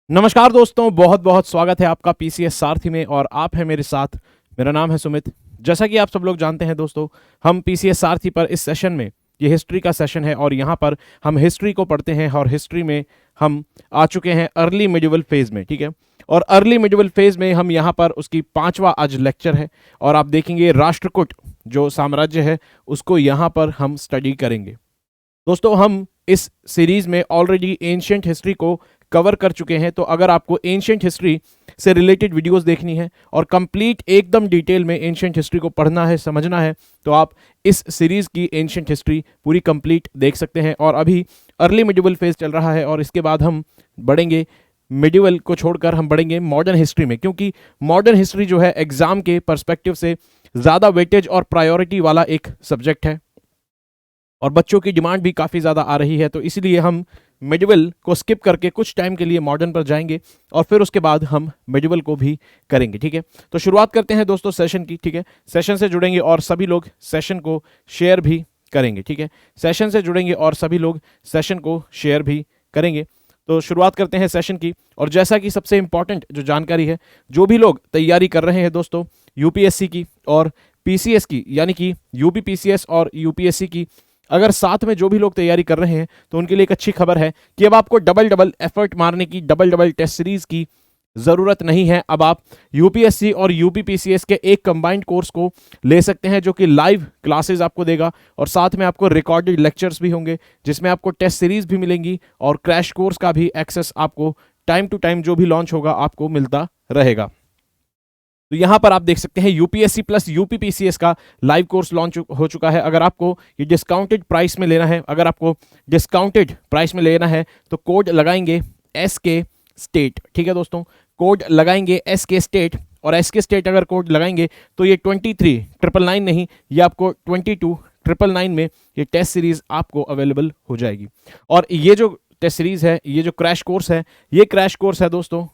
नमस्कार दोस्तों, बहुत बहुत स्वागत है आपका पीसीएस सारथी में और आप हैं मेरे साथ। मेरा नाम है सुमित। जैसा कि आप सब लोग जानते हैं दोस्तों, हम पीसीएस सारथी पर इस सेशन में, ये हिस्ट्री का सेशन है और यहाँ पर हम हिस्ट्री को पढ़ते हैं और हिस्ट्री में हम आ चुके हैं अर्ली मिडिवल फेज में। ठीक है, और अर्ली मिडिवल फेज में हम यहाँ पर उसकी 5वां आज लेक्चर है और आप देखेंगे राष्ट्रकूट जो साम्राज्य है उसको यहाँ पर हम स्टडी करेंगे। दोस्तों, हम इस सीरीज में ऑलरेडी एंशिएंट हिस्ट्री को कवर कर चुके हैं, तो अगर आपको एंशिएंट हिस्ट्री से रिलेटेड वीडियोस देखनी है और कंप्लीट एकदम डिटेल में एंशिएंट हिस्ट्री को पढ़ना है, समझना है, तो आप इस सीरीज की एंशिएंट हिस्ट्री पूरी कंप्लीट देख सकते हैं। और अभी अर्ली मिडिवल फेज चल रहा है और इसके बाद हम बढ़ेंगे, मिडिवल को छोड़कर हम बढ़ेंगे मॉडर्न हिस्ट्री में, क्योंकि मॉडर्न हिस्ट्री जो है एग्जाम के पर्सपेक्टिव से ज़्यादा वेटेज और प्रायोरिटी वाला एक सब्जेक्ट है और बच्चों की डिमांड भी काफ़ी ज़्यादा आ रही है, तो इसलिए हम मिडिवल को स्किप करके कुछ टाइम के लिए मॉडर्न पर जाएंगे और फिर उसके बाद हम मिडिवल को भी करेंगे। ठीक है, तो शुरुआत करते हैं दोस्तों सेशन की। ठीक है, सेशन से जुड़ेंगे और सभी लोग सेशन को शेयर भी करेंगे। ठीक है, सेशन से जुड़ेंगे और सभी लोग सेशन को शेयर भी करेंगे। तो शुरुआत करते हैं सेशन की। और जैसा कि सबसे इंपॉर्टेंट जो जानकारी है, जो भी लोग तैयारी कर रहे हैं दोस्तों यूपीएससी की और पीसीएस की, यानी कि यूपी पीसीएस और यूपीएससी की, अगर साथ में जो भी लोग तैयारी कर रहे हैं तो उनके लिए एक अच्छी खबर है कि अब आपको डबल एफर्ट मारने की, डबल टेस्ट सीरीज की ज़रूरत नहीं है। अब आप यूपीएससी और यूपी पीसीएस के एक कंबाइंड कोर्स को ले सकते हैं जो कि लाइव क्लासेस आपको देगा और साथ में आपको रिकॉर्डेड लेक्चर्स भी होंगे जिसमें आपको टेस्ट सीरीज भी मिलेंगी और क्रैश कोर्स का भी एक्सेस आपको टाइम टू टाइम जो भी लॉन्च होगा आपको मिलता रहेगा। तो यहाँ पर आप देख सकते हैं यूपीएससी प्लस यूपी पीसीएस का लाइव कोर्स लॉन्च हो चुका है। अगर आपको ये डिस्काउंटेड प्राइस में लेना है, अगर आपको डिस्काउंटेड प्राइस में लेना है तो कोड लगाएंगे SK स्टेट। ठीक है दोस्तों, कोड लगाएंगे SK स्टेट और SK स्टेट अगर कोड लगाएंगे तो ये 23,999 नहीं, ये आपको 22,999 में ये टेस्ट सीरीज आपको अवेलेबल हो जाएगी। और ये जो टेस्ट सीरीज है, ये जो क्रैश कोर्स है, ये क्रैश कोर्स है दोस्तों।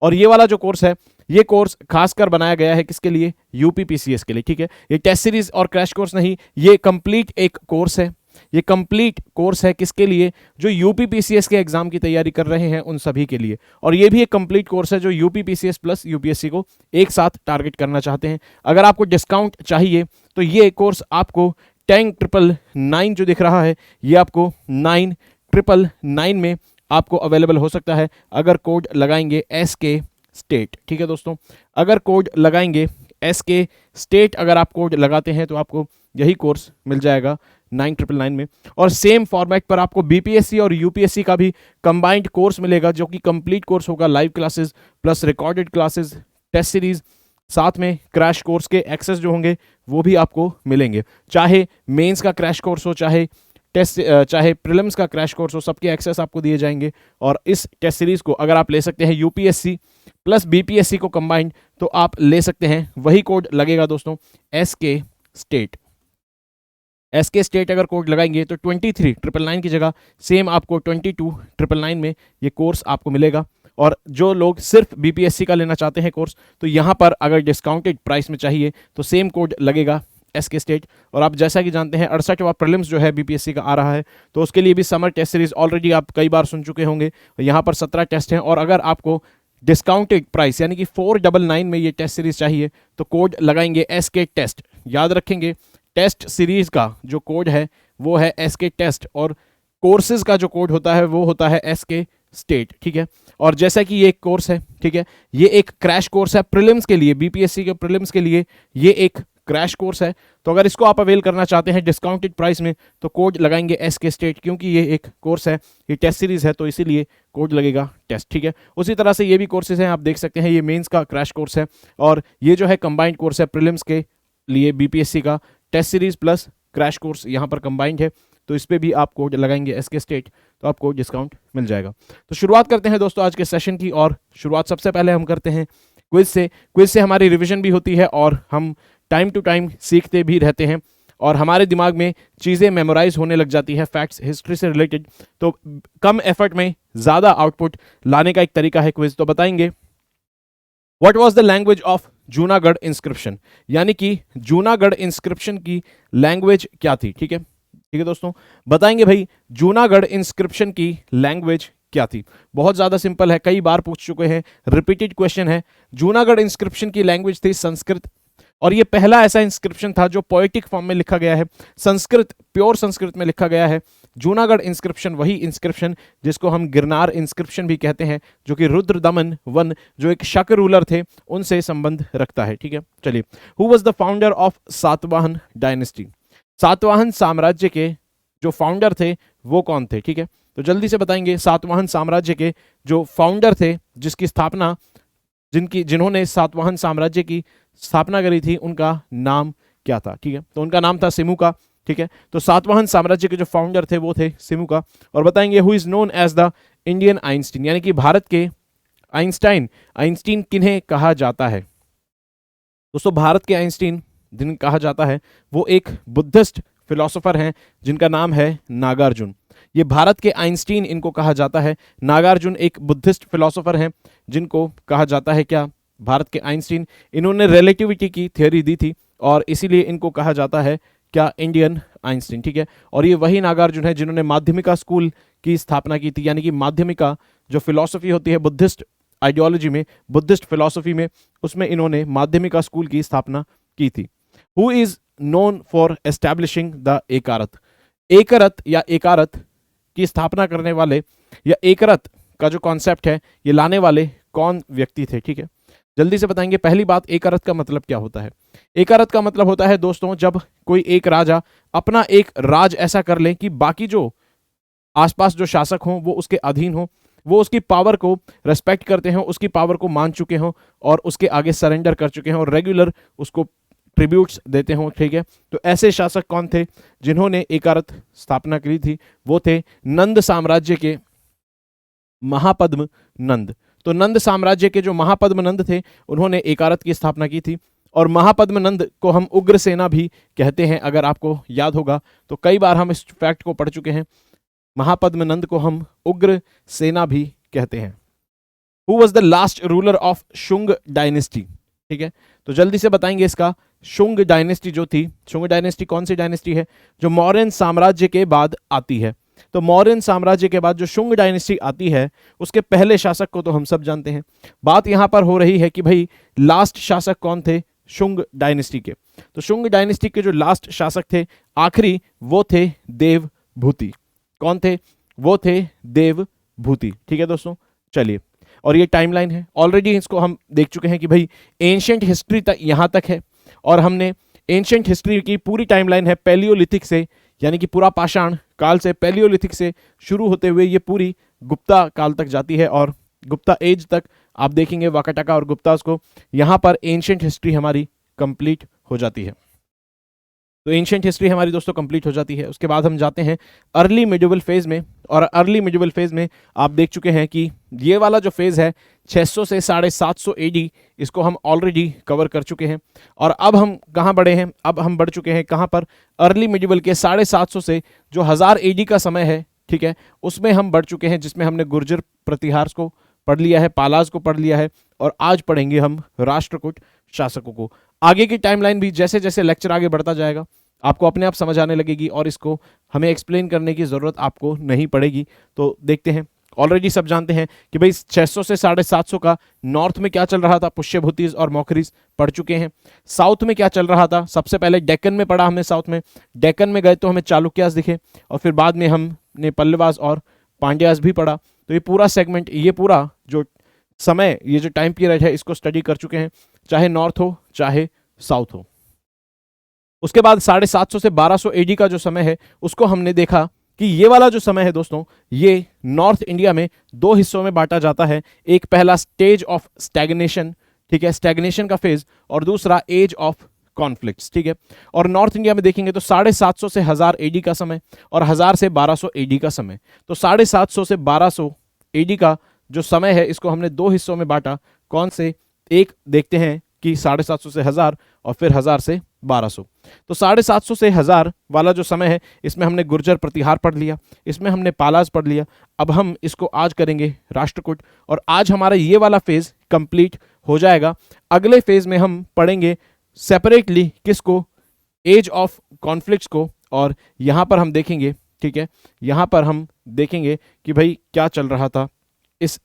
और ये वाला जो कोर्स है, ये कोर्स खासकर बनाया गया है किसके लिए? यूपी पीसीएस के लिए। ठीक है, ये टेस्ट सीरीज और क्रैश कोर्स नहीं, ये कंप्लीट एक कोर्स है। ये कंप्लीट कोर्स है किसके लिए? जो यूपी पीसीएस के एग्जाम की तैयारी कर रहे हैं उन सभी के लिए। और ये भी एक कंप्लीट कोर्स है जो यूपी पीसीएस प्लस यूपीएससी को एक साथ टारगेट करना चाहते हैं। अगर आपको डिस्काउंट चाहिए तो ये कोर्स आपको 10,999 जो दिख रहा है, ये आपको 9,999 में आपको अवेलेबल हो सकता है अगर कोड लगाएंगे SK स्टेट। ठीक है दोस्तों, अगर कोड लगाएंगे SK स्टेट, अगर आप कोड लगाते हैं तो आपको यही कोर्स मिल जाएगा 9,999 में। और सेम फॉर्मेट पर आपको बीपीएससी और यूपीएससी का भी कंबाइंड कोर्स मिलेगा जो कि कंप्लीट कोर्स होगा, live classes plus recorded classes, test series, साथ में क्रैश कोर्स के एक्सेस जो होंगे वो भी आपको मिलेंगे। चाहे मेंस का क्रैश कोर्स हो, चाहे प्रीलिम्स का क्रैश कोर्स हो, सबके एक्सेस आपको दिए जाएंगे। और इस टेस्ट सीरीज को अगर आप ले सकते हैं यूपीएससी प्लस बीपीएससी को कंबाइंड, तो आप ले सकते हैं। वही कोड लगेगा दोस्तों SK स्टेट। SK स्टेट अगर कोड लगाएंगे तो 23,999 की जगह सेम आपको 22,999 में ये कोर्स आपको मिलेगा। और जो लोग सिर्फ बीपीएससी का लेना चाहते हैं कोर्स, तो यहाँ पर अगर डिस्काउंटेड प्राइस में चाहिए तो सेम कोड लगेगा SK स्टेट। और आप जैसा कि जानते हैं 68वां प्रीलिम्स जो है बीपीएससी का आ रहा है, तो उसके लिए भी समर टेस्ट सीरीज ऑलरेडी आप कई बार सुन चुके होंगे। यहाँ पर 17 टेस्ट हैं और अगर आपको डिस्काउंटेड प्राइस यानी कि 499 में ये टेस्ट सीरीज चाहिए तो कोड लगाएंगे SK टेस्ट। याद रखेंगे, टेस्ट सीरीज का जो कोड है वो है SK टेस्ट और कोर्सेज का जो कोड होता है वो होता है SK स्टेट। ठीक है, और जैसा कि ये एक कोर्स है, ठीक है, ये एक क्रैश कोर्स है प्रीलिम्स के लिए, बीपीएससी के प्रीलिम्स के लिए ये एक क्रैश कोर्स है। तो अगर इसको आप अवेल करना चाहते हैं डिस्काउंटेड प्राइस में तो कोड लगाएंगे SK स्टेट, क्योंकि ये एक कोर्स है, ये टेस्ट सीरीज है, तो इसीलिए कोड लगेगा टेस्ट। ठीक है, उसी तरह से ये भी कोर्सेज हैं, आप देख सकते हैं, ये मेंस का क्रैश कोर्स है और ये जो है कंबाइंड कोर्स है प्रीलिम्स के लिए बीपीएससी का, test series plus crash course यहाँ पर कंबाइंड है, तो इस पर भी आप कोड लगाएंगे SK स्टेट, तो आपको डिस्काउंट मिल जाएगा। तो शुरुआत करते हैं दोस्तों आज के सेशन की, और शुरुआत सबसे पहले हम करते हैं क्विज से। क्विज से हमारी रिवीजन भी होती है और हम टाइम टू टाइम सीखते भी रहते हैं और हमारे दिमाग में चीज़ें मेमोराइज होने लग जाती है फैक्ट्स हिस्ट्री से रिलेटेड। तो कम एफर्ट में ज़्यादा आउटपुट लाने का एक तरीका है क्विज। तो बताएंगे what was the language of Junagadh inscription, यानी कि जूनागढ़ इंस्क्रिप्शन की लैंग्वेज क्या थी। ठीक है दोस्तों, बताएंगे भाई जूनागढ़ इंस्क्रिप्शन की लैंग्वेज क्या थी? बहुत ज़्यादा सिंपल है, कई बार पूछ चुके हैं, रिपीटेड क्वेश्चन है। जूनागढ़ इंस्क्रिप्शन की लैंग्वेज थी संस्कृत, और ये पहला ऐसा इंस्क्रिप्शन था जो पोएटिक फॉर्म में लिखा गया है, संस्कृत, प्योर संस्कृत में लिखा गया है। जूनागढ़ इंस्क्रिप्शन वही इंस्क्रिप्शन जिसको हम गिरनार इंस्क्रिप्शन भी कहते हैं, जो कि रुद्रदमन वन जो एक शक रूलर थे उनसे संबंध रखता है। ठीक है, चलिए, who was the founder of Satavahana dynasty? Satavahana साम्राज्य के जो फाउंडर थे वो कौन थे? ठीक है, तो जल्दी से बताएंगे। सातवाहन साम्राज्य के जो फाउंडर थे, जिसकी स्थापना, जिन्होंने सातवाहन साम्राज्य की स्थापना करी थी, उनका नाम क्या था? ठीक है, तो उनका नाम था सिमुका। ठीक है, तो सातवाहन साम्राज्य के जो फाउंडर थे वो थे सिमुका। और बताएंगे who is known as the Indian Einstein, यानी कि भारत के आइंस्टाइन। आइंस्टीन किन्हें कहा जाता है? दोस्तों, भारत के आइंस्टीन जिन्हें कहा जाता है वो एक बुद्धिस्ट फिलोसोफर हैं जिनका नाम है नागार्जुन। ये भारत के आइंस्टीन इनको कहा जाता है। नागार्जुन एक बुद्धिस्ट फिलोसोफर हैं जिनको कहा जाता है क्या? भारत के आइंस्टीन। इन्होंने रिलेटिविटी की थ्योरी दी थी और इसीलिए इनको कहा जाता है क्या? Indian Einstein. ठीक है, और ये वही नागार्जुन है जिन्होंने माध्यमिका स्कूल की स्थापना की थी, यानी कि माध्यमिका जो फिलॉसफी होती है बुद्धिस्ट आइडियोलॉजी में, बुद्धिस्ट फिलॉसफी में, उसमें इन्होंने माध्यमिका स्कूल की स्थापना की थी। Who is known for establishing the एकारत? एकरत या एकारत की स्थापना करने वाले या एकरत का जो कॉन्सेप्ट है ये लाने वाले कौन व्यक्ति थे? ठीक है, जल्दी से बताएंगे। पहली बात, एकरत का मतलब क्या होता है? एकरत का मतलब होता है दोस्तों, जब कोई एक राजा अपना एक राज ऐसा कर ले कि बाकी जो आसपास जो शासक हों वो उसके अधीन हो, वो उसकी पावर को रेस्पेक्ट करते हों, उसकी पावर को मान चुके हों और उसके आगे सरेंडर कर चुके हों और रेगुलर उसको ट्रिब्यूट्स देते हों। ठीक है, तो ऐसे शासक कौन थे जिन्होंने एकारत स्थापना की थी? वो थे नंद साम्राज्य के महापद्म नंद। तो नंद साम्राज्य के जो महापद्म नंद थे उन्होंने एकारत की स्थापना की थी। और महापद्म नंद को हम उग्रसेना भी कहते हैं, अगर आपको याद होगा तो कई बार हम इस फैक्ट को पढ़ चुके हैं। महापद्म नंद को हम उग्र सेना भी कहते हैं। Who was the last ruler of Shunga dynasty? ठीक है, तो जल्दी से बताएंगे इसका। शुंग डायनेस्टी जो थी, शुंग डायनेस्टी कौन सी डायनेस्टी है? जो मौर्यन साम्राज्य के बाद आती है। तो मौर्यन साम्राज्य के बाद जो शुंग डायनेस्टी आती है उसके पहले शासक को तो हम सब जानते हैं। बात यहां पर हो रही है कि भाई लास्ट शासक कौन थे शुंग डायनेस्टी के? तो शुंग डायनेस्टी के जो लास्ट शासक थे, आखिरी, वो थे देवभूति। कौन थे? वो थे देवभूति। ठीक है दोस्तों, चलिए, और ये टाइमलाइन है, ऑलरेडी इसको हम देख चुके हैं कि भाई एंशिएंट हिस्ट्री तक यहां तक है और हमने एंशिएंट हिस्ट्री की पूरी टाइमलाइन है पैलियोलिथिक से, यानी कि पूरा पाषाण काल से, पैलियोलिथिक से शुरू होते हुए ये पूरी गुप्ता काल तक जाती है और गुप्ता एज तक आप देखेंगे वाकाटका और गुप्तास को। यहां पर एंशिएंट हिस्ट्री हमारी कंप्लीट हो जाती है। तो एंशिएंट हिस्ट्री हमारी दोस्तों कंप्लीट हो जाती है। उसके बाद हम जाते हैं अर्ली मिडिवल फेज में, और अर्ली मिडिवल फेज में आप देख चुके हैं कि ये वाला जो फेज है 600 से 750 एडी, इसको हम ऑलरेडी कवर कर चुके हैं। और अब हम कहाँ बढ़े हैं? अब हम बढ़ चुके हैं कहाँ पर? अर्ली मिडिवल के 750 से जो 1000 एडी का समय है, ठीक है, उसमें हम बढ़ चुके हैं, जिसमें हमने गुर्जर प्रतिहार को पढ़ लिया है, पालाज को पढ़ लिया है, और आज पढ़ेंगे हम राष्ट्रकूट शासकों को। आगे की टाइमलाइन भी जैसे जैसे लेक्चर आगे बढ़ता जाएगा आपको अपने आप समझ आने लगेगी और इसको हमें एक्सप्लेन करने की जरूरत आपको नहीं पड़ेगी। तो देखते हैं, ऑलरेडी सब जानते हैं कि भाई 600 से 750 का नॉर्थ में क्या चल रहा था, पुष्यभूतिज और मौखरीज पढ़ चुके हैं। साउथ में क्या चल रहा था? सबसे पहले डेक्कन में पढ़ा हमने। साउथ में डेक्कन में गए तो हमें चालुक्यास दिखे और फिर बाद में हमने पल्लवास और पांड्यास भी पढ़ा। तो ये पूरा सेगमेंट, ये पूरा जो समय, ये जो टाइम पीरियड है, इसको स्टडी कर चुके हैं, चाहे नॉर्थ हो चाहे साउथ हो। उसके बाद 750 से 1200 एडी का जो समय है उसको हमने देखा कि ये वाला जो समय है दोस्तों, ये नॉर्थ इंडिया में दो हिस्सों में बांटा जाता है। एक पहला स्टेज ऑफ स्टैग्नेशन, ठीक है, स्टैग्नेशन का फेज, और दूसरा एज ऑफ कॉन्फ्लिक्ट्स, ठीक है। और नॉर्थ इंडिया में देखेंगे तो 750 से 1000 एडी का समय और 1000 से 1200 एडी का समय। तो 750 से 1200 एडी का जो समय है इसको हमने दो हिस्सों में बांटा। कौन से? एक देखते हैं कि 750 से 1000 और फिर 1000 से 1200। तो 750 से 1000 वाला जो समय है इसमें हमने गुर्जर प्रतिहार पढ़ लिया, इसमें हमने पालाज पढ़ लिया। अब हम इसको आज करेंगे राष्ट्रकूट, और आज हमारा ये वाला फेज कंप्लीट हो जाएगा। अगले फेज में हम पढ़ेंगे सेपरेटली किसको? एज ऑफ कॉन्फ्लिक्ट्स को। और यहां पर हम देखेंगे ठीक है, यहाँ पर हम देखेंगे कि भाई क्या चल रहा था इस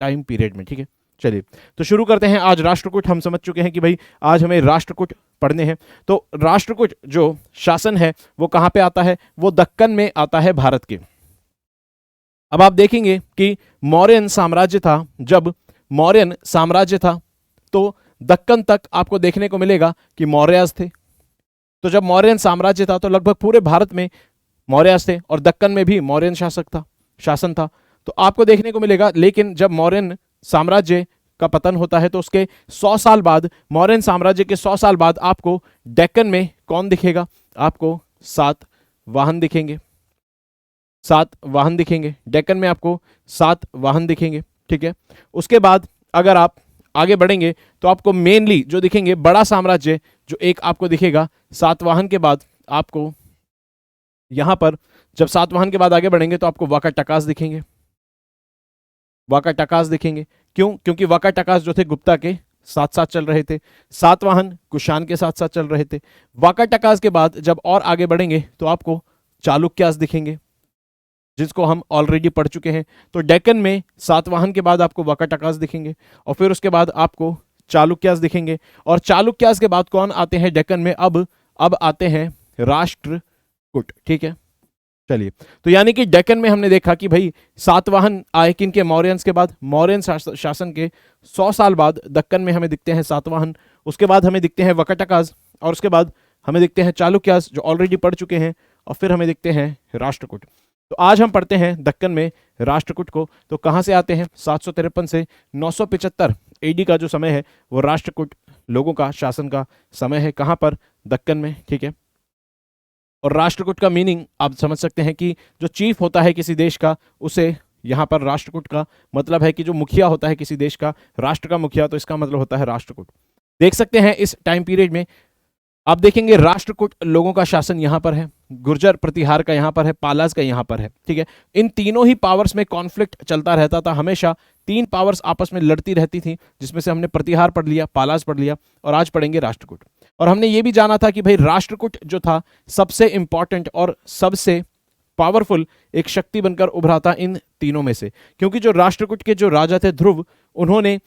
टाइम पीरियड में। ठीक है, चलिए तो शुरू करते हैं। आज राष्ट्रकूट हम समझ चुके हैं कि भाई आज हमें राष्ट्रकूट पढ़ने हैं। तो राष्ट्रकूट जो शासन है वो कहाँ पे आता है, वो दक्कन में आता है भारत के। अब आप देखेंगे कि मौर्यन साम्राज्य था, जब मौर्यन साम्राज्य था तो दक्कन तक आपको देखने को मिलेगा कि मौर्यस थे। तो जब मौर्यन साम्राज्य था तो लगभग पूरे भारत में मौर्यस थे और दक्कन में भी मौर्यन शासन था। तो आपको देखने को मिलेगा, लेकिन जब मौर्यन साम्राज्य का पतन होता है तो उसके 100 साल बाद, मौर्यन साम्राज्य के 100 साल बाद आपको डेक्कन में कौन दिखेगा, आपको 7 वाहन दिखेंगे। 7 वाहन दिखेंगे डेक्कन में, आपको 7 वाहन दिखेंगे। ठीक है, उसके बाद अगर आप आगे बढ़ेंगे तो आपको मेनली जो दिखेंगे बड़ा साम्राज्य जो एक आपको दिखेगा 7 वाहन के बाद। आपको यहां पर जब 7 वाहन के बाद आगे बढ़ेंगे तो आपको वाकाटकास दिखेंगे। वाकाटकास दिखेंगे क्यों, क्योंकि वाकाटकास जो थे गुप्ता के साथ साथ चल रहे थे, 7 वाहन कुषाण के साथ साथ चल रहे थे। वाकाटकास के बाद जब और आगे बढ़ेंगे तो आपको चालुक्यास दिखेंगे, जिसको हम ऑलरेडी पढ़ चुके हैं। तो डेक्कन में 7 वाहन के बाद आपको वाकाटकास दिखेंगे और फिर उसके बाद आपको चालुक्यास दिखेंगे। और चालुक्यास के बाद कौन आते हैं डेक्कन में, अब आते हैं राष्ट्रकूट। ठीक है, चलिए तो यानी कि डेक्कन में हमने देखा कि भाई 7 वाहन आए किनके, मौर्यंस के बाद। मौर्यन शासन के 100 साल बाद दक्कन में हमें दिखते हैं 7 वाहन। उसके बाद हमें दिखते हैं वाकाटकास और उसके बाद हमें दिखते हैं चालुक्यास जो ऑलरेडी पढ़ चुके हैं, और फिर हमें दिखते हैं राष्ट्रकूट। तो आज हम पढ़ते हैं दक्कन में राष्ट्रकूट को। तो कहां से आते हैं, 753 से 975 एडी का जो समय है वो राष्ट्रकूट लोगों का शासन का समय है। कहां पर, दक्कन में। ठीक है, और राष्ट्रकूट का मीनिंग आप समझ सकते हैं कि जो चीफ होता है किसी देश का, उसे यहां पर राष्ट्रकूट का मतलब है कि जो मुखिया होता है किसी देश का, राष्ट्र का मुखिया, तो इसका मतलब होता है राष्ट्रकूट। देख सकते हैं इस टाइम पीरियड में आप देखेंगे राष्ट्रकूट लोगों का शासन यहां पर है, गुर्जर प्रतिहार का यहां पर है, पालाज का यहां पर है। ठीक है, इन तीनों ही पावर्स में कॉन्फ्लिक्ट चलता रहता था हमेशा। 3 पावर्स आपस में लड़ती रहती थी, जिसमें से हमने प्रतिहार पढ़ लिया, पालाज पढ़ लिया और आज पढ़ेंगे राष्ट्रकूट। और हमने ये भी जाना था कि भाई राष्ट्रकूट जो था सबसे इंपॉर्टेंट और सबसे पावरफुल एक शक्ति बनकर उभरा था इन तीनों में से, क्योंकि जो राष्ट्रकूट के जो राजा थे ध्रुव, उन्होंने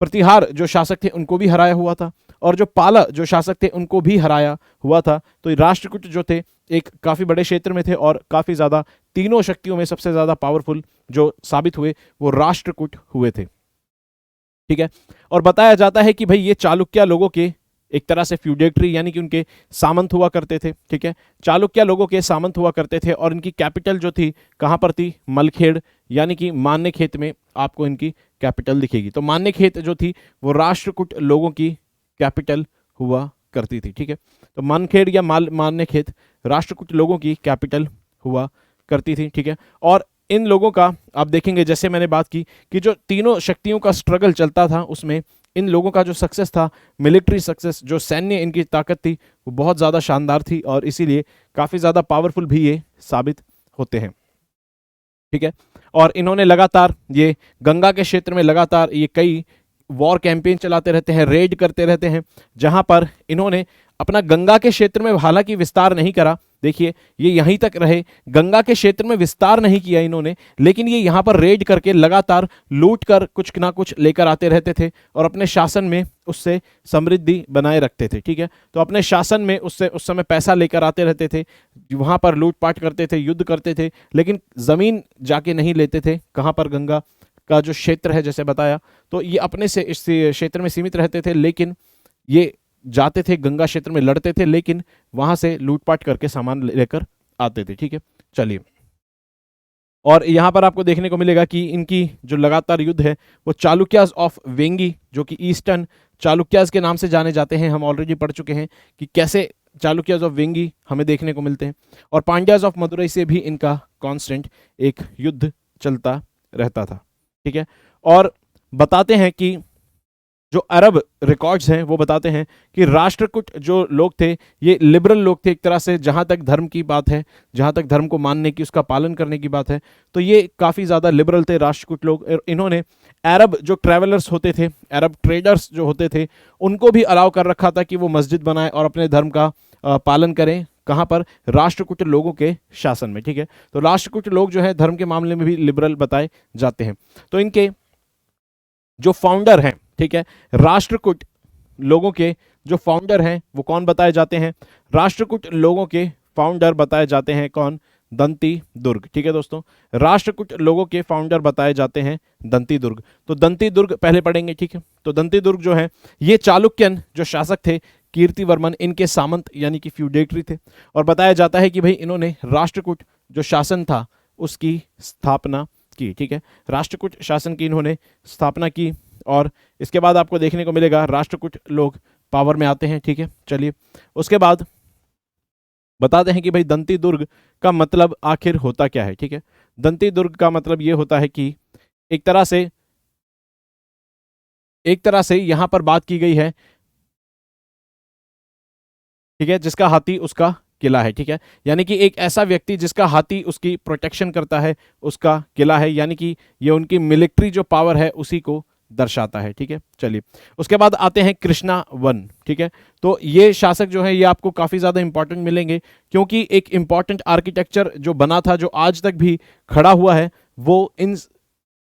प्रतिहार जो शासक थे उनको भी हराया हुआ था और जो पाला जो शासक थे उनको भी हराया हुआ था। तो राष्ट्रकूट जो थे एक काफ़ी बड़े क्षेत्र में थे और काफ़ी ज़्यादा, तीनों शक्तियों में सबसे ज़्यादा पावरफुल जो साबित हुए वो राष्ट्रकूट हुए थे। ठीक है, और बताया जाता है कि भाई ये चालुक्य लोगों के एक तरह से फ्यूडेटरी यानी कि उनके सामंत हुआ करते थे। ठीक है, चालुक्य लोगों के सामंत हुआ करते थे और इनकी कैपिटल जो थी कहाँ पर थी, मलखेड़ यानी कि मान्यखेत में आपको इनकी कैपिटल दिखेगी। तो मान्यखेत जो थी वो राष्ट्रकूट लोगों की कैपिटल हुआ करती थी। ठीक है, तो मानखेड़ या मान्यखेत राष्ट्रकूट लोगों की कैपिटल हुआ करती थी। ठीक है, और इन लोगों का आप देखेंगे, जैसे मैंने बात की कि जो तीनों शक्तियों का स्ट्रगल चलता था उसमें इन लोगों का जो सक्सेस था, मिलिट्री सक्सेस, जो सैन्य इनकी ताकत थी वो बहुत ज़्यादा शानदार थी और इसीलिए काफ़ी ज़्यादा पावरफुल भी ये साबित होते हैं। ठीक है, और इन्होंने लगातार ये गंगा के क्षेत्र में लगातार ये कई वॉर कैंपेन चलाते रहते हैं, रेड करते रहते हैं, जहां पर इन्होंने अपना गंगा के क्षेत्र में हालांकि विस्तार नहीं करा। देखिए ये यहीं तक रहे, गंगा के क्षेत्र में विस्तार नहीं किया इन्होंने, लेकिन ये यहाँ पर रेड करके लगातार लूट कर कुछ ना कुछ लेकर आते रहते थे और अपने शासन में उससे समृद्धि बनाए रखते थे। ठीक है, तो अपने शासन में उससे उस समय पैसा लेकर आते रहते थे, वहाँ पर लूटपाट करते थे, युद्ध करते थे, लेकिन ज़मीन जाके नहीं लेते थे। कहाँ पर, गंगा का जो क्षेत्र है जैसे बताया, तो ये अपने से इस क्षेत्र में सीमित रहते थे, लेकिन ये जाते थे गंगा क्षेत्र में, लड़ते थे, लेकिन वहां से लूटपाट करके सामान लेकर आते थे। ठीक है, चलिए, और यहां पर आपको देखने को मिलेगा कि इनकी जो लगातार युद्ध है वो चालुक्यास ऑफ वेंगी, जो कि ईस्टर्न चालुक्यास के नाम से जाने जाते हैं। हम ऑलरेडी पढ़ चुके हैं कि कैसे चालुक्यास ऑफ वेंगी हमें देखने को मिलते हैं, और पांड्यास ऑफ मदुरई से भी इनका कांस्टेंट एक युद्ध चलता रहता था। ठीक है, और बताते हैं कि जो अरब रिकॉर्ड्स हैं वो बताते हैं कि राष्ट्रकूट जो लोग थे ये लिबरल लोग थे एक तरह से, जहाँ तक धर्म की बात है, जहाँ तक धर्म को मानने की, उसका पालन करने की बात है, तो ये काफ़ी ज़्यादा लिबरल थे राष्ट्रकूट लोग। इन्होंने अरब जो ट्रैवलर्स होते थे, अरब ट्रेडर्स जो होते थे, उनको भी अलाउ कर रखा था कि वो मस्जिद बनाएं और अपने धर्म का पालन करें, कहाँ पर? राष्ट्रकूट लोगों के शासन में, ठीक है। तो राष्ट्रकूट लोग जो है धर्म के मामले में भी लिबरल बताए जाते हैं। तो इनके जो फाउंडर हैं, ठीक है, राष्ट्रकूट लोगों के जो फाउंडर हैं वो कौन बताए जाते हैं? राष्ट्रकूट लोगों के फाउंडर बताए जाते हैं कौन? दंती दुर्ग, ठीक है दोस्तों। राष्ट्रकूट लोगों के फाउंडर बताए जाते हैं दंती दुर्ग। तो दंती दुर्ग पहले पढ़ेंगे, ठीक है। तो दंती दुर्ग जो है ये चालुक्यन जो शासक थे कीर्तिवर्मन, इनके सामंत यानी कि फ्यूडेटरी थे, और बताया जाता है कि भाई इन्होंने राष्ट्रकूट जो शासन था उसकी स्थापना की, ठीक है। राष्ट्रकूट शासन की इन्होंने स्थापना की, और इसके बाद आपको देखने को मिलेगा राष्ट्रकूट लोग पावर में आते हैं, ठीक है। चलिए उसके बाद बताते हैं कि भाई दंती दुर्ग का मतलब आखिर होता क्या है, ठीक है। दंती दुर्ग का मतलब ये होता है कि एक तरह से यहां पर बात की गई है, ठीक है, जिसका हाथी उसका किला है, ठीक है। यानी कि एक ऐसा व्यक्ति जिसका हाथी उसकी प्रोटेक्शन करता है, उसका किला है, यानी कि ये उनकी मिलिट्री जो पावर है उसी को दर्शाता है, ठीक है। चलिए उसके बाद आते हैं कृष्णा वन, ठीक है। तो ये शासक जो है ये आपको काफी ज्यादा इंपॉर्टेंट मिलेंगे, क्योंकि एक इंपॉर्टेंट आर्किटेक्चर जो बना था, जो आज तक भी खड़ा हुआ है, वो इन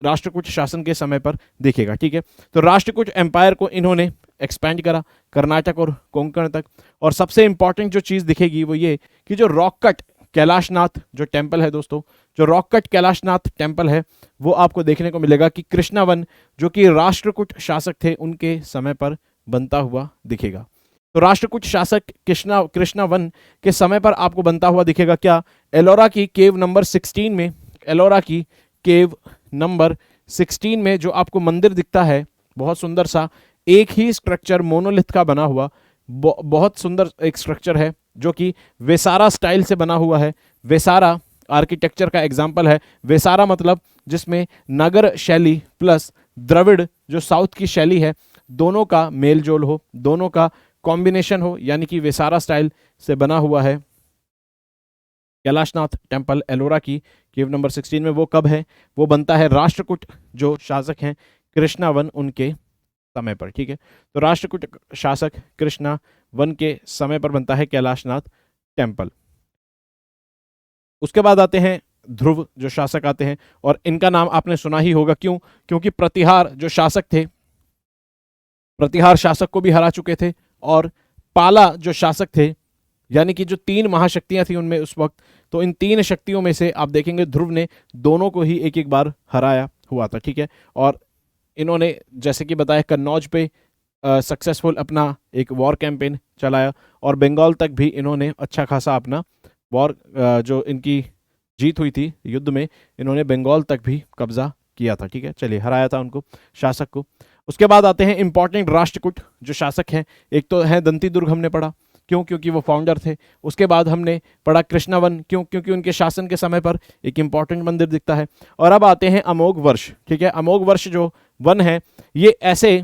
राष्ट्रकूट शासन के समय पर दिखेगा, ठीक है। तो राष्ट्रकूट एम्पायर को इन्होंने एक्सपैंड करा कर्नाटक और कोंकण तक, और सबसे इंपॉर्टेंट जो चीज दिखेगी वो ये कि जो रॉक कट कैलाशनाथ जो टेम्पल है दोस्तों, जो रॉक कट कैलाशनाथ टेम्पल है वो आपको देखने को मिलेगा कि कृष्णावन जो कि राष्ट्रकूट शासक थे उनके समय पर बनता हुआ दिखेगा। तो राष्ट्रकूट शासक कृष्णावन के समय पर आपको बनता हुआ दिखेगा क्या? एलोरा की केव नंबर 16 में, एलोरा की केव नंबर 16 में जो आपको मंदिर दिखता है बहुत सुंदर सा, एक ही स्ट्रक्चर मोनोलिथ का बना हुआ, बहुत सुंदर एक स्ट्रक्चर है जो कि वेसारा स्टाइल से बना हुआ है। वेसारा आर्किटेक्चर का एग्जाम्पल है। वेसारा मतलब जिसमें नगर शैली प्लस द्रविड़ जो साउथ की शैली है, दोनों का मेल जोल हो, दोनों का कॉम्बिनेशन हो, यानी कि वेसारा स्टाइल से बना हुआ है कैलाशनाथ टेम्पल एलोरा की केव नंबर 16 में। वो कब है? वो बनता है राष्ट्रकूट जो शासक हैं कृष्णावन उनके समय पर, ठीक है। तो राष्ट्रकूट शासक कृष्णावन के समय पर बनता है कैलाशनाथ टेम्पल। उसके बाद आते हैं ध्रुव जो शासक आते हैं, और इनका नाम आपने सुना ही होगा, क्यों? क्योंकि प्रतिहार जो शासक थे, प्रतिहार शासक को भी हरा चुके थे, और पाला जो शासक थे, यानी कि जो 3 महाशक्तियां थी उनमें उस वक्त, तो इन 3 शक्तियों में से आप देखेंगे ध्रुव ने दोनों को ही एक एक बार हराया हुआ था, ठीक है। और इन्होंने जैसे कि बताया कन्नौज पे सक्सेसफुल अपना एक वॉर कैंपेन चलाया, और बंगाल तक भी इन्होंने अच्छा खासा अपना वॉर जो इनकी जीत हुई थी युद्ध में, इन्होंने बंगाल तक भी कब्जा किया था, ठीक है। चलिए हराया था उनको, शासक को। उसके बाद आते हैं इंपॉर्टेंट राष्ट्रकूट जो शासक हैं। एक तो है दंती दुर्ग, हमने पढ़ा, क्यों? क्योंकि वो फाउंडर थे। उसके बाद हमने पढ़ा कृष्णावन, क्यों? क्योंकि उनके शासन के समय पर एक इंपॉर्टेंट मंदिर दिखता है। और अब आते हैं अमोघ वर्ष, ठीक है। अमोघ वर्ष जो वन है ये ऐसे,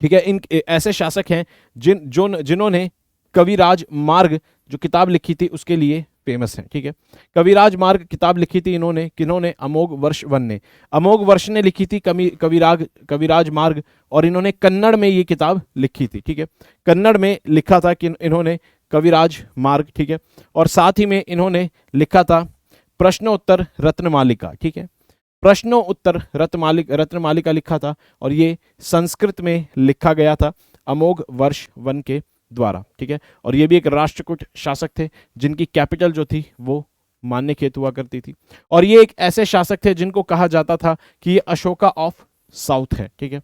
ठीक है, इन ऐसे शासक हैं जिन्होंने कविराज मार्ग जो किताब लिखी थी उसके लिए फेमस है, ठीक है। कविराज मार्ग किताब लिखी थी इन्होंने, किन्होंने? अमोघ वर्ष वन ने। अमोघ वर्ष ने लिखी थी कविराज मार्ग, और इन्होंने कन्नड़ में ये किताब लिखी थी, ठीक है। कन्नड़ में लिखा था कि इन्होंने कविराज मार्ग, ठीक है। और साथ ही में इन्होंने लिखा था प्रश्नोत्तर रत्नमालिका, ठीक है। प्रश्नोत्तर रत्नमालिका लिखा था, और ये संस्कृत में लिखा गया था अमोघ वर्ष वन के द्वारा, ठीक है। और ये भी एक राष्ट्रकूट शासक थे जिनकी कैपिटल जो थी वो मान्यखेत हुआ करती थी, और ये एक ऐसे शासक थे जिनको कहा जाता था कि ये अशोका ऑफ साउथ है, ठीक है।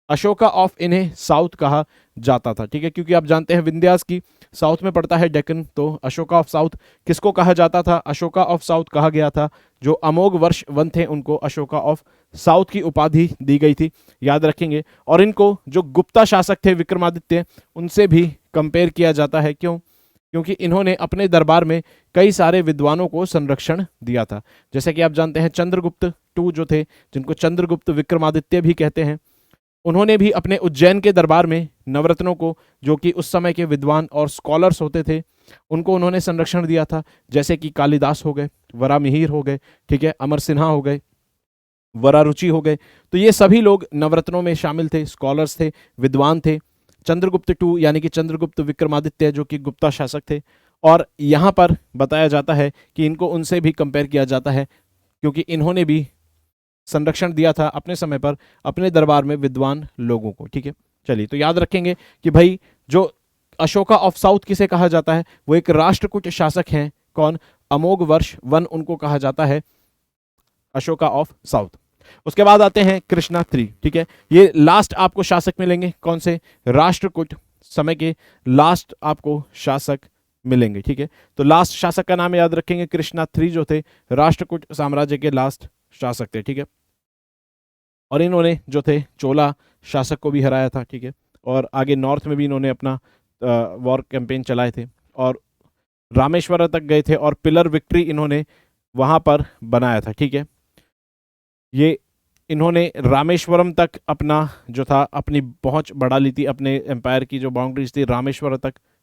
अशोका ऑफ इन्हें साउथ कहा जाता था, ठीक है, क्योंकि आप जानते हैं विंध्यास की साउथ में पड़ता है डेक्कन, तो अशोका ऑफ साउथ किसको कहा जाता था? अशोका ऑफ साउथ कहा गया था। जो अमोघ वर्ष वन थे उनको अशोका ऑफ साउथ की उपाधि दी गई थी, याद रखेंगे। और इनको जो गुप्ता शासक थे विक्रमादित्य, उनसे भी कंपेयर किया जाता है, क्यों? क्योंकि इन्होंने अपने दरबार में कई सारे विद्वानों को संरक्षण दिया था। जैसे कि आप जानते हैं चंद्रगुप्त टू जो थे, जिनको चंद्रगुप्त विक्रमादित्य भी कहते हैं, उन्होंने भी अपने उज्जैन के दरबार में नवरत्नों को, जो कि उस समय के विद्वान और स्कॉलर्स होते थे, उनको उन्होंने संरक्षण दिया था। जैसे कि कालिदास हो गए, वरामिहिर हो गए, ठीक है, अमर सिन्हा हो गए, वरारुचि हो गए, तो ये सभी लोग नवरत्नों में शामिल थे, स्कॉलर्स थे, विद्वान थे। चंद्रगुप्त टू यानी कि चंद्रगुप्त विक्रमादित्य जो कि गुप्ता शासक थे, और यहाँ पर बताया जाता है कि इनको उनसे भी कंपेयर किया जाता है क्योंकि इन्होंने भी संरक्षण दिया था अपने समय पर अपने दरबार में विद्वान लोगों को। ठीक है, चलिए तो याद रखेंगे कि भाई जो अशोका ऑफ साउथ किसे कहा जाता है, वो एक राष्ट्रकूट शासक हैं। कौन? अमोघ वर्ष वन उनको कहा जाता है, अशोका ऑफ साउथ। उसके बाद आते हैं कृष्णा थ्री। ठीक है, ये लास्ट आपको शासक मिलेंगे, कौन से? राष्ट्रकूट समय के लास्ट आपको शासक मिलेंगे। ठीक है, तो लास्ट शासक का नाम याद रखेंगे, कृष्णा थ्री जो थे राष्ट्रकूट साम्राज्य के लास्ट शासक थे। ठीक है, और इन्होंने जो थे चोला शासक को भी हराया था। ठीक है, और आगे नॉर्थ में भी इन्होंने अपना वॉर कैंपेन चलाए थे और रामेश्वरम तक गए थे और पिलर विक्ट्री इन्होंने वहां पर बनाया था। ठीक है, ये इन्होंने रामेश्वरम तक अपना जो था अपनी पहुंच बढ़ा ली थी, अपने एम्पायर की जो बाउंड्रीज थी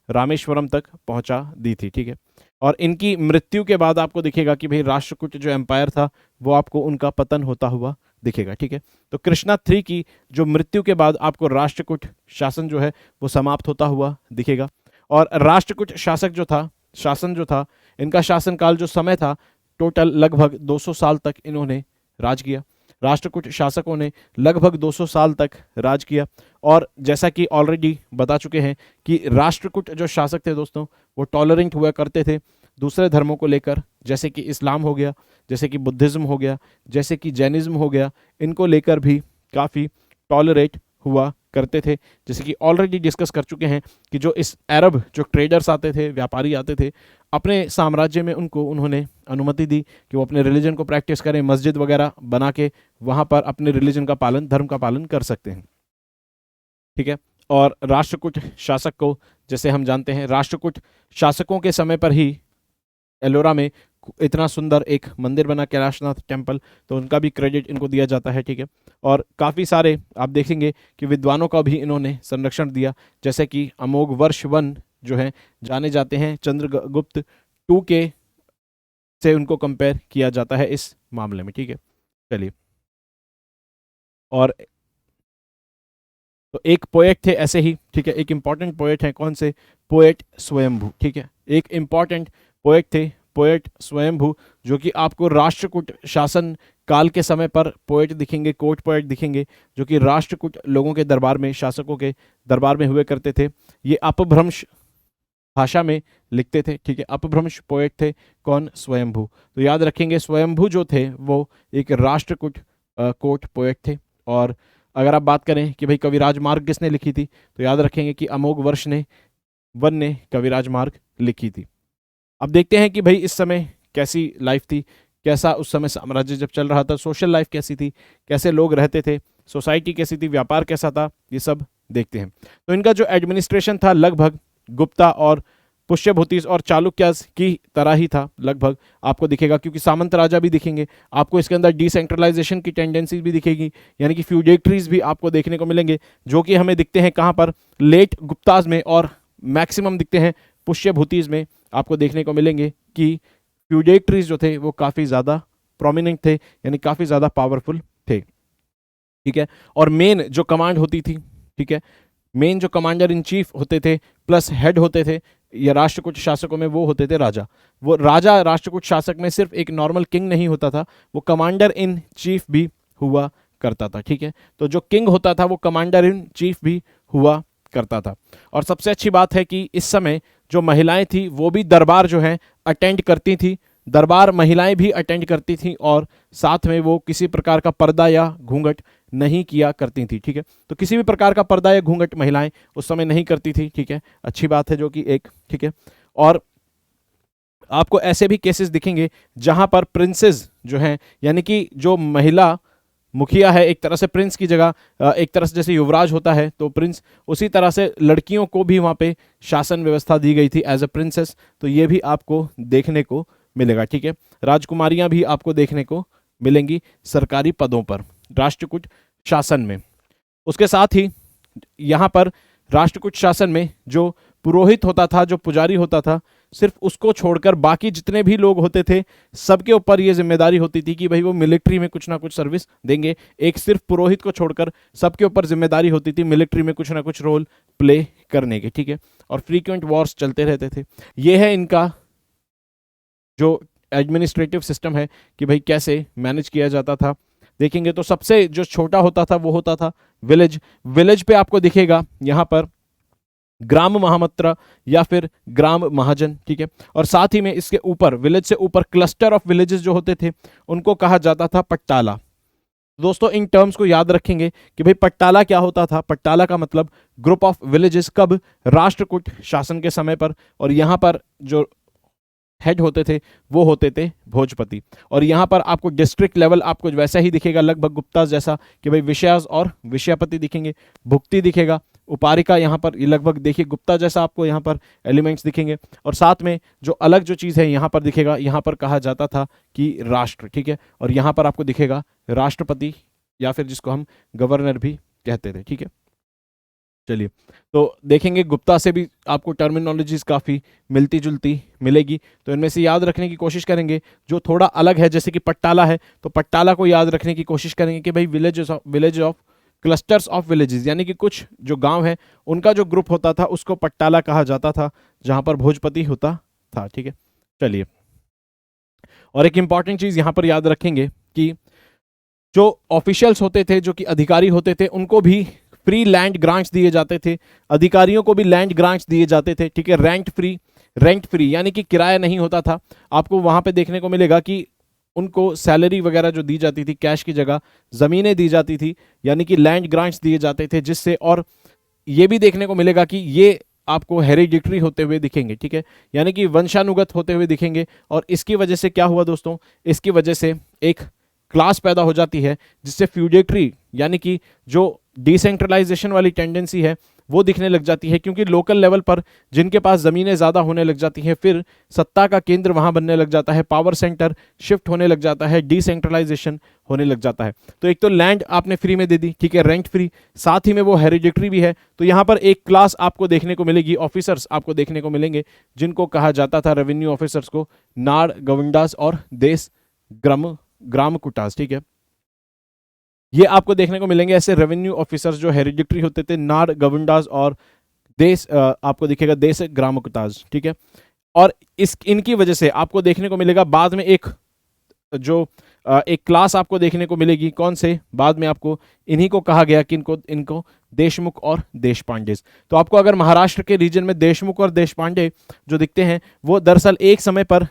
रामेश्वरम तक पहुंचा दी थी। ठीक है, और इनकी मृत्यु के बाद आपको दिखेगा कि भाई राष्ट्रकूट जो एम्पायर था वो आपको उनका पतन होता हुआ दिखेगा। ठीक है, तो कृष्णा थ्री की जो मृत्यु के बाद आपको राष्ट्रकूट शासन जो है वो समाप्त होता हुआ दिखेगा। और राष्ट्रकूट शासन जो था इनका शासनकाल जो समय था टोटल लगभग 200 साल तक इन्होंने राज किया। राष्ट्रकूट शासकों ने लगभग 200 साल तक राज किया। और जैसा कि ऑलरेडी बता चुके हैं कि राष्ट्रकूट जो शासक थे दोस्तों वो टॉलरेंट हुआ करते थे दूसरे धर्मों को लेकर, जैसे कि इस्लाम हो गया, जैसे कि बुद्धिज्म हो गया, जैसे कि जैनिज्म हो गया, इनको लेकर भी काफ़ी टॉलरेट हुआ करते थे। जैसे कि ऑलरेडी डिस्कस कर चुके हैं कि जो इस अरब जो ट्रेडर्स आते थे, व्यापारी आते थे अपने साम्राज्य में, उनको उन्होंने अनुमति दी कि वो अपने रिलीजन को प्रैक्टिस करें, मस्जिद वगैरह बना के वहाँ पर अपने रिलीजन का पालन, धर्म का पालन कर सकते हैं। ठीक है, और राष्ट्रकूट शासक को जैसे हम जानते हैं, राष्ट्रकूट शासकों के समय पर ही एलोरा में इतना सुंदर एक मंदिर बना, कैलाशनाथ टेम्पल, तो उनका भी क्रेडिट इनको दिया जाता है। ठीक है, और काफ़ी सारे आप देखेंगे कि विद्वानों का भी इन्होंने संरक्षण दिया, जैसे कि अमोघ वर्ष वन जो है जाने जाते हैं चंद्रगुप्त टू के से उनको कंपेयर किया जाता है इस मामले में। ठीक है, चलिए, और तो एक पोएट थे ऐसे ही। ठीक है, एक इंपॉर्टेंट पोएट है, कौन से? पोएट स्वयंभू। ठीक है, एक इंपॉर्टेंट पोएट थे पोएट स्वयंभू, जो कि आपको राष्ट्रकूट शासन काल के समय पर पोएट दिखेंगे, कोर्ट पोएट दिखेंगे, जो कि राष्ट्रकूट लोगों के दरबार में, शासकों के दरबार में हुए करते थे। ये अपभ्रंश भाषा में लिखते थे। ठीक है, अपभ्रंश पोएट थे, कौन? स्वयंभू। तो याद रखेंगे स्वयंभू जो थे वो एक राष्ट्रकूट कोर्ट पोएट थे। और अगर आप बात करें कि भाई कविराज मार्ग किसने लिखी थी, तो याद रखेंगे कि अमोघ वर्ष वन ने कविराज मार्ग लिखी थी। अब देखते हैं कि भाई इस समय कैसी लाइफ थी, कैसा उस समय साम्राज्य जब चल रहा था, सोशल लाइफ कैसी थी, कैसे लोग रहते थे, सोसाइटी कैसी थी, व्यापार कैसा था, ये सब देखते हैं। तो इनका जो एडमिनिस्ट्रेशन था लगभग गुप्ता और पुष्यभूतिस और चालुक्यास की तरह ही था लगभग, आपको दिखेगा, क्योंकि सामंत राजा भी दिखेंगे आपको, इसके अंदर डिसेंट्रलाइजेशन की टेंडेंसीज भी दिखेगी, यानी कि फ्यूडेटरीज भी आपको देखने को मिलेंगे, जो कि हमें दिखते हैं कहाँ पर? लेट गुप्ताज में, और मैक्सिमम दिखते हैं पुष्यभूतिस में। आपको देखने को मिलेंगे कि फ्यूडेटरीज जो थे वो काफ़ी ज़्यादा प्रोमिनेंट थे, यानी काफ़ी ज़्यादा पावरफुल थे। ठीक है, और मेन जो कमांड होती थी, ठीक है, मेन जो कमांडर इन चीफ होते थे प्लस हेड होते थे या राष्ट्रकूट शासकों में, वो होते थे राजा। वो राजा राष्ट्रकूट शासक में सिर्फ एक नॉर्मल किंग नहीं होता था, वो कमांडर इन चीफ भी हुआ करता था। ठीक है, तो जो किंग होता था वो कमांडर इन चीफ भी हुआ करता था। और सबसे अच्छी बात है कि इस समय जो महिलाएं थी वो भी दरबार जो है अटेंड करती थी, दरबार महिलाएं भी अटेंड करती थी, और साथ में वो किसी प्रकार का पर्दा या घूंघट नहीं किया करती थी। ठीक है, तो किसी भी प्रकार का पर्दा या घूंघट महिलाएं उस समय नहीं करती थी। ठीक है, अच्छी बात है जो कि एक, ठीक है, और आपको ऐसे भी केसेस दिखेंगे जहां पर प्रिंसेस जो हैं, यानी कि जो महिला मुखिया है, एक तरह से प्रिंस की जगह, एक तरह से जैसे युवराज होता है तो प्रिंस, उसी तरह से लड़कियों को भी वहाँ पे शासन व्यवस्था दी गई थी एज ए प्रिंसेस, तो ये भी आपको देखने को मिलेगा। ठीक है, राजकुमारियाँ भी आपको देखने को मिलेंगी सरकारी पदों पर राष्ट्रकूट शासन में। उसके साथ ही यहाँ पर राष्ट्रकूट शासन में जो पुरोहित होता था, जो पुजारी होता था, सिर्फ उसको छोड़कर बाकी जितने भी लोग होते थे सबके ऊपर ये जिम्मेदारी होती थी कि भाई वो मिलिट्री में कुछ ना कुछ सर्विस देंगे। एक सिर्फ पुरोहित को छोड़कर सबके ऊपर जिम्मेदारी होती थी मिलिट्री में कुछ ना कुछ रोल प्ले करने के, ठीक है। और फ्रीक्वेंट वॉर्स चलते रहते थे। ये है इनका जो एडमिनिस्ट्रेटिव सिस्टम है कि भाई कैसे मैनेज किया जाता था। देखेंगे तो सबसे जो छोटा होता था वो होता था विलेज। विलेज पे आपको दिखेगा यहाँ पर ग्राम महामत्र या फिर ग्राम महाजन, ठीक है। और साथ ही में इसके ऊपर विलेज से ऊपर क्लस्टर ऑफ विलेजेस जो होते थे उनको कहा जाता था पट्टाला। दोस्तों इन टर्म्स को याद रखेंगे कि भाई पट्टाला क्या होता था। पट्टाला का मतलब ग्रुप ऑफ विलेजेस, कब? राष्ट्रकूट शासन के समय पर। और यहाँ पर जो हेड होते थे वो होते थे भोजपति। और यहाँ पर आपको डिस्ट्रिक्ट लेवल आपको वैसा ही दिखेगा लगभग गुप्ता जैसा कि भाई विषयास और विषयापति दिखेंगे, भुक्ति दिखेगा, उपारिका यहाँ पर लगभग देखिए गुप्ता जैसा आपको यहाँ पर एलिमेंट्स दिखेंगे। और साथ में जो अलग जो चीज़ है यहाँ पर दिखेगा, यहाँ पर कहा जाता था कि राष्ट्र, ठीक है। और यहाँ पर आपको दिखेगा राष्ट्रपति या फिर जिसको हम गवर्नर भी कहते थे, ठीक है। चलिए तो देखेंगे गुप्ता से भी आपको टर्मिनोलॉजीज काफ़ी मिलती जुलती मिलेगी, तो इनमें से याद रखने की कोशिश करेंगे। जो थोड़ा अलग है जैसे कि पट्टाला है तो पट्टाला को याद रखने की कोशिश करेंगे कि भाई village of clusters of villages, यानी कि कुछ जो गांव है उनका जो ग्रुप होता था उसको पट्टाला कहा जाता था, जहां पर भोजपति होता था, ठीक है। चलिए और एक इंपॉर्टेंट चीज़ यहाँ पर याद रखेंगे कि जो ऑफिशियल्स होते थे, जो कि अधिकारी होते थे, उनको भी फ्री लैंड ग्रांट्स दिए जाते थे। अधिकारियों को भी लैंड ग्रांट्स दिए जाते थे, ठीक है। रेंट फ्री यानी कि किराया नहीं होता था। आपको वहां पे देखने को मिलेगा कि उनको सैलरी वगैरह जो दी जाती थी कैश की जगह ज़मीनें दी जाती थी, यानी कि लैंड ग्रांट्स दिए जाते थे, जिससे और ये भी देखने को मिलेगा कि ये आपको हेरिडिटरी होते हुए दिखेंगे, ठीक है, यानी कि वंशानुगत होते हुए दिखेंगे। और इसकी वजह से क्या हुआ दोस्तों, इसकी वजह से एक क्लास पैदा हो जाती है जिससे फ्यूडेटरी यानी कि जो डिसेंट्रलाइजेशन वाली टेंडेंसी है वो दिखने लग जाती है, क्योंकि लोकल लेवल पर जिनके पास ज़मीनें ज़्यादा होने लग जाती हैं फिर सत्ता का केंद्र वहाँ बनने लग जाता है, पावर सेंटर शिफ्ट होने लग जाता है, डिसेंट्रलाइजेशन होने लग जाता है। तो एक तो लैंड आपने फ्री में दे दी, ठीक है, रेंट फ्री, साथ ही में वो हेरिडिटरी भी है। तो यहाँ पर एक क्लास आपको देखने को मिलेगी, ऑफिसर्स आपको देखने को मिलेंगे जिनको कहा जाता था रेवेन्यू ऑफिसर्स को नाड़ गवंडास और देश ग्राम कुटास, ठीक है। ये आपको देखने को मिलेंगे ऐसे रेवेन्यू ऑफिसर्स जो हेरिडिटरी होते थे, नाड़ गवंडास और देश आपको दिखेगा देश ग्राम कुटास, ठीक है। और इनकी वजह से आपको देखने को मिलेगा बाद में एक क्लास आपको देखने को मिलेगी, कौन से, बाद में आपको इन्हीं को कहा गया कि इनको देशमुख और देशपांडे। तो आपको अगर महाराष्ट्र के रीजन में देशमुख और देशपांडे जो दिखते हैं वो दरअसल एक समय पर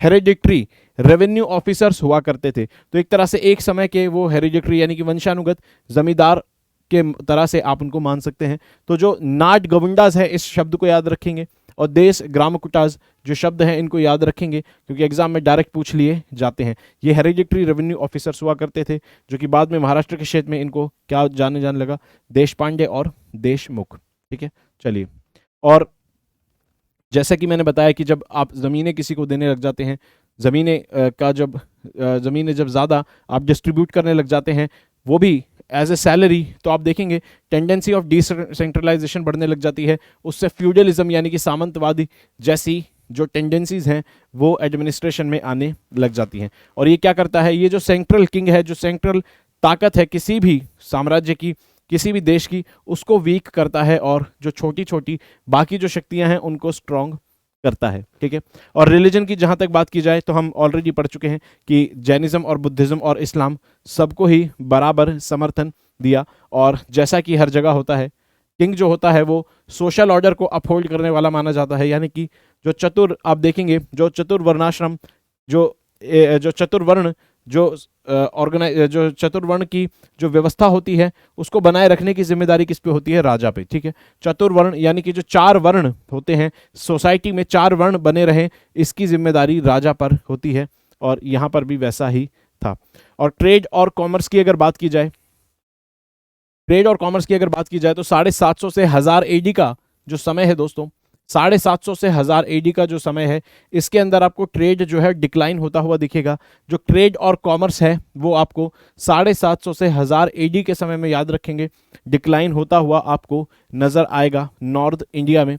हेरिडिटरी रेवेन्यू ऑफिसर्स हुआ करते थे। तो एक तरह से एक समय के वो हेरिडिटरी यानी कि वंशानुगत जमींदार के तरह से आप उनको मान सकते हैं। तो जो नाट गवंडास है इस शब्द को याद रखेंगे, और देश ग्राम कुटास जो शब्द हैं इनको याद रखेंगे क्योंकि एग्जाम में डायरेक्ट पूछ लिए जाते हैं। ये हेरिडिटरी रेवेन्यू ऑफिसर्स हुआ करते थे जो कि बाद में महाराष्ट्र के क्षेत्र में इनको क्या जाने लगा, देशपांडे और देशमुख, ठीक है। चलिए, और जैसा कि मैंने बताया कि जब आप ज़मीनें किसी को देने लग जाते हैं, ज़मीनें जब ज़्यादा आप डिस्ट्रीब्यूट करने लग जाते हैं वो भी एज ए सैलरी, तो आप देखेंगे टेंडेंसी ऑफ डिसेंट्रलाइजेशन बढ़ने लग जाती है। उससे फ्यूडलिज्म यानी कि सामंतवादी जैसी जो टेंडेंसीज हैं वो एडमिनिस्ट्रेशन में आने लग जाती हैं। और ये क्या करता है, ये जो सेंट्रल किंग है, जो सेंट्रल ताकत है किसी भी साम्राज्य की, किसी भी देश की, उसको वीक करता है और जो छोटी छोटी बाकी जो शक्तियां हैं उनको स्ट्रॉन्ग करता है, ठीक है। और रिलीजन की जहां तक बात की जाए तो हम ऑलरेडी पढ़ चुके हैं कि जैनिज्म और बुद्धिज्म और इस्लाम सबको ही बराबर समर्थन दिया। और जैसा कि हर जगह होता है, किंग जो होता है वो सोशल ऑर्डर को अपहोल्ड करने वाला माना जाता है, यानी कि जो चतुर, आप देखेंगे जो चतुर्वर्णाश्रम, जो चतुर्वर्ण जो चतुर्वर्ण की जो व्यवस्था होती है उसको बनाए रखने की जिम्मेदारी किस पे होती है, राजा पे, ठीक है। चतुर्वर्ण यानी कि जो 4 वर्ण होते हैं सोसाइटी में, 4 वर्ण बने रहें, इसकी जिम्मेदारी राजा पर होती है। और यहाँ पर भी वैसा ही था। और ट्रेड और कॉमर्स की अगर बात की जाए, तो 750 से 1000 एडी का जो समय है दोस्तों, 750 से 1000 एडी का जो समय है, इसके अंदर आपको ट्रेड जो है डिक्लाइन होता हुआ दिखेगा। जो ट्रेड और कॉमर्स है वो आपको 750 से 1000 एडी के समय में, याद रखेंगे, डिक्लाइन होता हुआ आपको नजर आएगा नॉर्थ इंडिया में।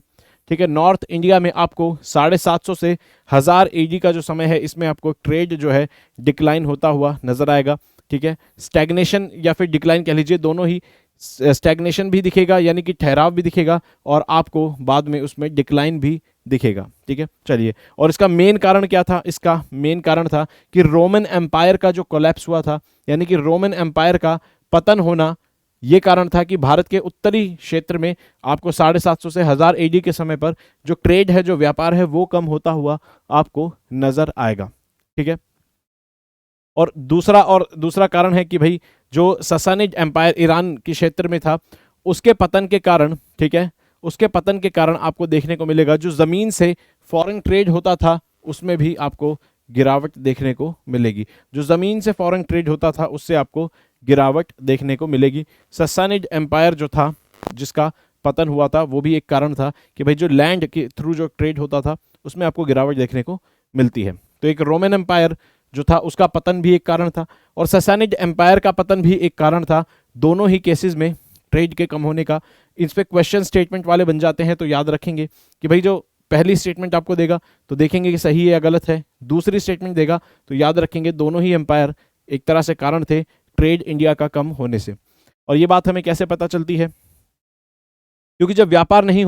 ठीक है। नॉर्थ इंडिया में आपको 750 से 1000 एडी का जो समय है इसमें आपको ट्रेड जो है डिक्लाइन होता हुआ नजर आएगा, ठीक है। स्टैग्नेशन या फिर डिक्लाइन कह लीजिए, दोनों ही, स्टैग्नेशन भी दिखेगा यानी कि ठहराव भी दिखेगा और आपको बाद में उसमें डिक्लाइन भी दिखेगा, ठीक है। चलिए, और इसका मेन कारण क्या था? इसका मेन कारण था कि रोमन एम्पायर का जो कोलैप्स हुआ था, यानी कि रोमन एम्पायर का पतन होना, ये कारण था कि भारत के उत्तरी क्षेत्र में आपको 750 से 1000 एडी के समय पर जो ट्रेड है, जो व्यापार है, वो कम होता हुआ आपको नजर आएगा, ठीक है। और दूसरा कारण है कि भाई जो ससानिड एम्पायर ईरान के क्षेत्र में था, उसके पतन के कारण, ठीक है, उसके पतन के कारण आपको देखने को मिलेगा जो जमीन से फॉरेन ट्रेड होता था उसमें भी आपको गिरावट देखने को मिलेगी। जो जमीन से फॉरेन ट्रेड होता था उससे आपको गिरावट देखने को मिलेगी। ससानिड एम्पायर जो था, जिसका पतन हुआ था, वो भी एक कारण था कि भाई जो लैंड के थ्रू जो ट्रेड होता था उसमें आपको गिरावट देखने को मिलती है। तो एक रोमन एम्पायर जो था उसका पतन भी एक कारण था और ससानिड एम्पायर का पतन भी एक कारण था। दोनों ही केसेस में ट्रेड के कम होने का, इस पे क्वेश्चन स्टेटमेंट वाले बन जाते हैं तो याद रखेंगे कि भाई जो पहली स्टेटमेंट आपको देगा तो देखेंगे कि सही है या गलत है, दूसरी स्टेटमेंट देगा तो याद रखेंगे दोनों ही एम्पायर एक तरह से कारण थे ट्रेड इंडिया का कम होने से। और ये बात हमें कैसे पता चलती है? क्योंकि जब व्यापार नहीं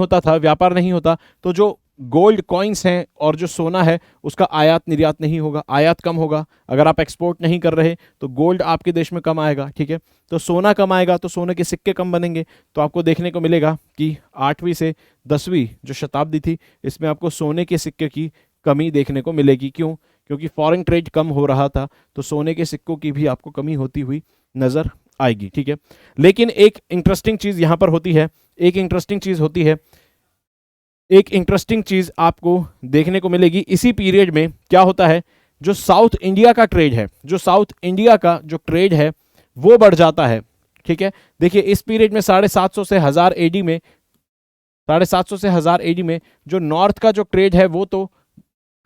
होता तो जो गोल्ड कॉइन्स हैं और जो सोना है उसका आयात निर्यात नहीं होगा, आयात कम होगा। अगर आप एक्सपोर्ट नहीं कर रहे तो गोल्ड आपके देश में कम आएगा, ठीक है। तो सोना कम आएगा तो सोने के सिक्के कम बनेंगे। तो आपको देखने को मिलेगा कि 8वीं से 10वीं जो शताब्दी थी इसमें आपको सोने के सिक्के की कमी देखने को मिलेगी। क्यों? क्योंकि फॉरेन ट्रेड कम हो रहा था तो सोने के सिक्कों की भी आपको कमी होती हुई नजर आएगी, ठीक है। लेकिन एक इंटरेस्टिंग चीज यहां पर होती है, एक इंटरेस्टिंग चीज आपको देखने को मिलेगी इसी पीरियड में। क्या होता है? जो साउथ इंडिया का ट्रेड है वो बढ़ जाता है, ठीक है। देखिए इस पीरियड में 750 से 1000 एडी में, 750 से 1000 एडी में जो नॉर्थ का जो ट्रेड है वो तो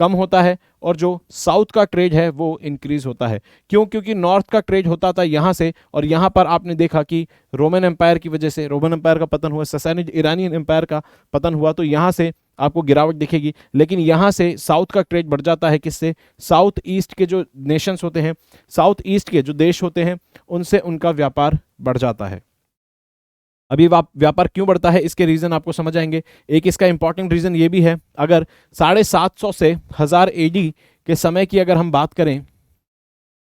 कम होता है और जो साउथ का ट्रेड है वो इंक्रीज होता है। क्यों? क्योंकि नॉर्थ का ट्रेड होता था यहाँ से और यहाँ पर आपने देखा कि रोमन एम्पायर की वजह से, रोमन एम्पायर का पतन हुआ, ससानिड ईरानियन एम्पायर का पतन हुआ, तो यहाँ से आपको गिरावट दिखेगी। लेकिन यहाँ से साउथ का ट्रेड बढ़ जाता है। किससे? साउथ ईस्ट के जो नेशंस होते हैं, साउथ ईस्ट के जो देश होते हैं, उनसे उनका व्यापार बढ़ जाता है। अभी व्यापार क्यों बढ़ता है इसके रीजन आपको समझ आएंगे। एक इसका इंपॉर्टेंट रीजन ये भी है, अगर 750 से 1000 एडी के समय की अगर हम बात करें